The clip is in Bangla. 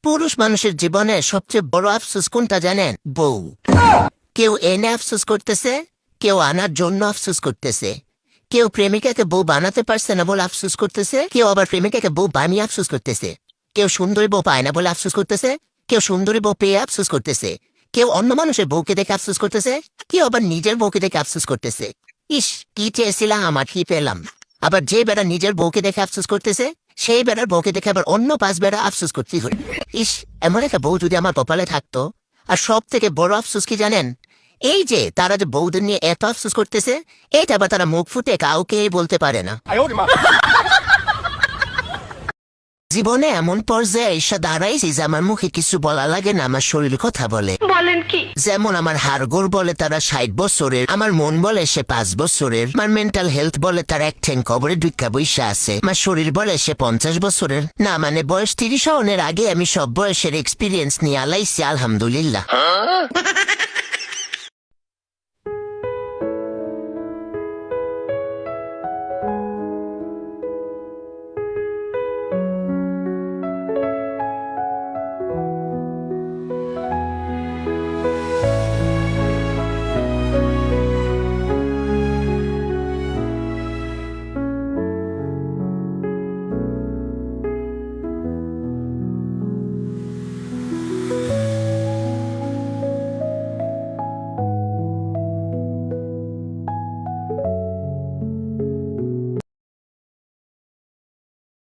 পুরুষ মানুষের জীবনে সবচেয়ে বড় আফসোস কোনটা জানেন? বউ। কেউ এনে আফসোস করতেছে, কেউ আনার জন্য আফসোস করতেছে, কেউ প্রেমিকাকে বউ বানাতে পারছে না বলে আফসোস করতেছে, কেউ আবার প্রেমিকাকে বউ বানিয়ে আফসোস করতেছে, কেউ সুন্দরী বউ পায় না বলে আফসোস করতেছে, কেউ সুন্দরী বউ পেয়ে আফসোস করতেছে, কেউ অন্য মানুষের বউকে দেখে আফসোস করতেছে, কেউ আবার নিজের বউকে দেখে আফসোস করতেছে। ইস, কি চেয়েছিলাম আমার কি পেলাম। আবার যে বেড়া নিজের বউকে দেখে আফসোস করতেছে, সেই বেড়ার বউকে দেখে আবার অন্য 5 বেড়া আফসোস করতে হয়। ইস, এমন একটা বউ যদি আমার কপালে থাকতো। আর সব থেকে বড় আফসোস কি জানেন? এই যে তারা যে বউদের নিয়ে এত আফসোস করতেছে, এটা আবার তারা মুখ ফুটে কাউকে বলতে পারে না। জীবনে এমন পর্যায়ে এসে দাঁড়াইছি যে আমার মুখে কিছু বলা লাগে না, আমার শরীর কথা বলে। বলেন কি? যেমন আমার হাড়গোড় বলে তারা 60 বছরের, আমার মন বলে সে 5 বছরের, আমার মেন্টাল হেলথ বলে তার এক ঠ্যাং কবরে ঢুকা বইসা আছে, আমার শরীর বলে সে 50 বছরের। না মানে বয়স 30 হওয়ার আগে আমি সব বয়সের এক্সপিরিয়েন্স নিয়ে আলাইছি, আলহামদুলিল্লাহ।